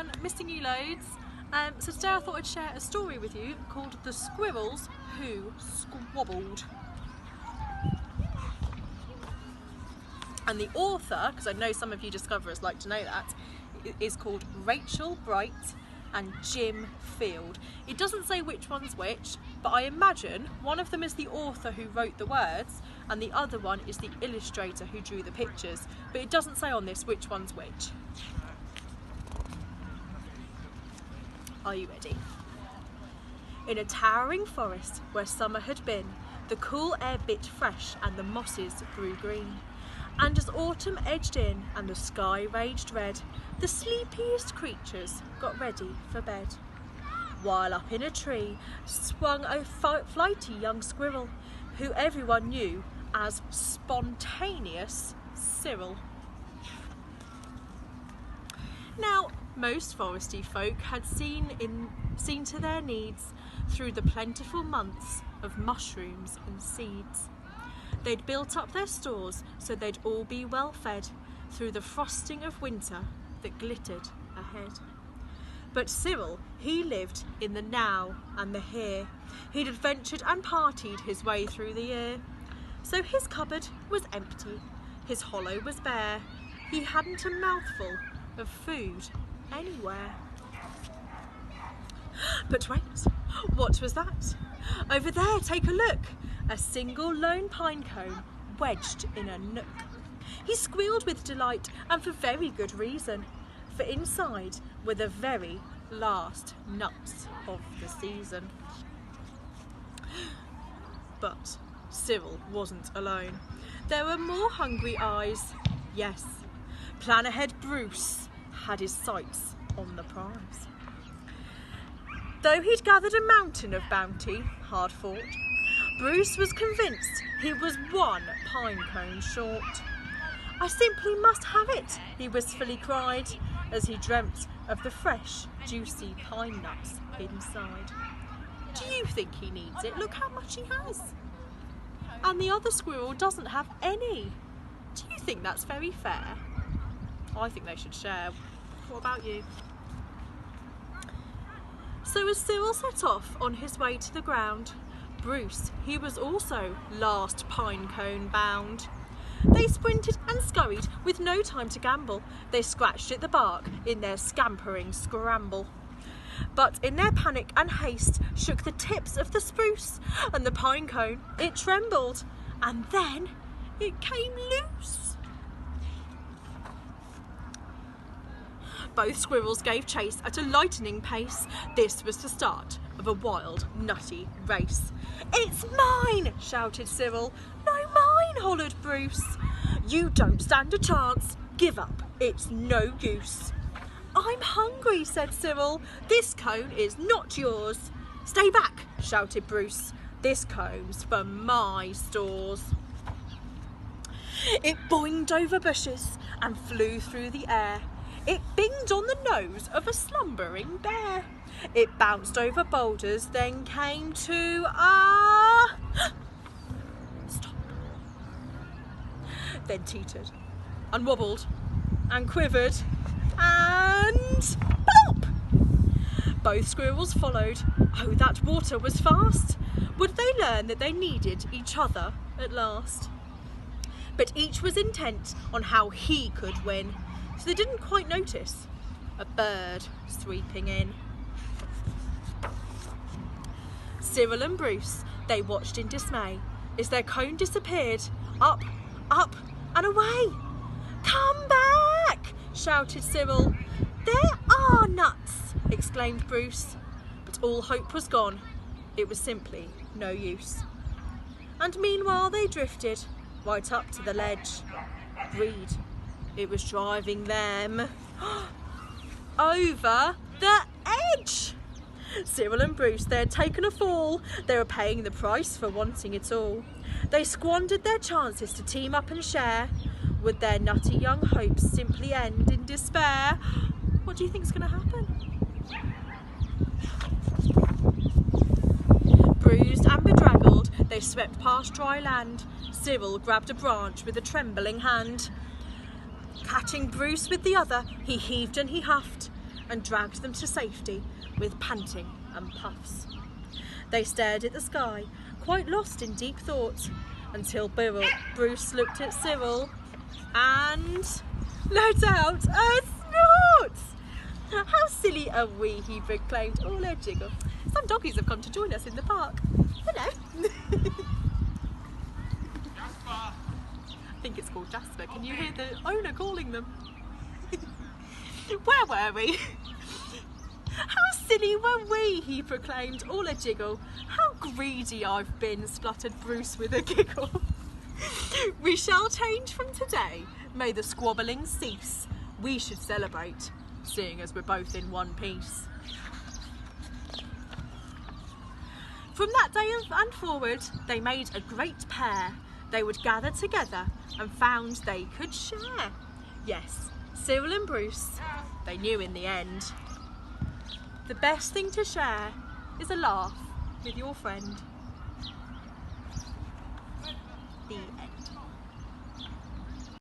everyone, missing you loads. So today I thought I'd share a story with you called The Squirrels Who Squabbled. And the author, because I know some of you discoverers like to know that, is called Rachel Bright and Jim Field. It doesn't say which one's which, but I imagine one of them is the author who wrote the words and the other one is the illustrator who drew the pictures. But it doesn't say on this which one's which. Are you ready? In a towering forest where summer had been, the cool air bit fresh and the mosses grew green. And as autumn edged in and the sky raged red, the sleepiest creatures got ready for bed. While up in a tree swung a flighty young squirrel, who everyone knew as Spontaneous Cyril. Now, most foresty folk had seen to their needs through the plentiful months of mushrooms and seeds. They'd built up their stores so they'd all be well fed through the frosting of winter that glittered ahead. But Cyril, he lived in the now and the here. He'd adventured and partied his way through the year. So his cupboard was empty, his hollow was bare. He hadn't a mouthful of food anywhere. But wait, what was that? Over there, take a look. A single lone pine cone wedged in a nook. He squealed with delight, and for very good reason, for inside were the very last nuts of the season. But Cyril wasn't alone. There were more hungry eyes. Yes, plan ahead Bruce had his sights on the prize. Though he'd gathered a mountain of bounty, hard fought, Bruce was convinced he was one pine cone short. I simply must have it, he wistfully cried, as he dreamt of the fresh, juicy pine nuts inside. Do you think he needs it? Look how much he has. And the other squirrel doesn't have any. Do you think that's very fair? I think they should share. What about you? So as Cyril set off on his way to the ground, Bruce, he was also last pine cone bound. They sprinted and scurried with no time to gamble. They scratched at the bark in their scampering scramble. But in their panic and haste shook the tips of the spruce, and the pine cone, it trembled, and then it came loose. Both squirrels gave chase at a lightning pace. This was the start of a wild, nutty race. "It's mine!" shouted Cyril. "No, mine!" hollered Bruce. "You don't stand a chance. Give up. It's no use." "I'm hungry," said Cyril. "This cone is not yours." "Stay back," shouted Bruce. "This cone's for my stores." It boinged over bushes and flew through the air. It binged on the nose of a slumbering bear. It bounced over boulders, then came to a stop. Then teetered and wobbled and quivered and plop. Both squirrels followed. Oh, that water was fast. Would they learn that they needed each other at last? But each was intent on how he could win. So they didn't quite notice a bird sweeping in. Cyril and Bruce, they watched in dismay as their cone disappeared, up, up and away. "Come back!" shouted Cyril. "There are nuts!" exclaimed Bruce. But all hope was gone. It was simply no use. And meanwhile they drifted right up to the ledge. Greed, it was driving them over the edge. Cyril and Bruce, they had taken a fall. They were paying the price for wanting it all. They squandered their chances to team up and share. Would their nutty young hopes simply end in despair? What do you think's going to happen? Bruised and bedraggled, they swept past dry land. Cyril grabbed a branch with a trembling hand. Catching Bruce with the other, he heaved and he huffed. and dragged them to safety with panting and puffs. They stared at the sky, quite lost in deep thought, until Bruce looked at Cyril and let out a snort. How silly are we, he proclaimed, all a jiggle. Some doggies have come to join us in the park. Hello. I think it's called Jasper. Can you hear the owner calling them? Where were we? How silly were we, he proclaimed, all a jiggle. How greedy I've been, spluttered Bruce with a giggle. We shall change from today. May the squabbling cease. We should celebrate, seeing as we're both in one piece. From that day and forward, they made a great pair. They would gather together and found they could share. Yes, Cyril and Bruce, they knew in the end, the best thing to share is a laugh with your friend. The end.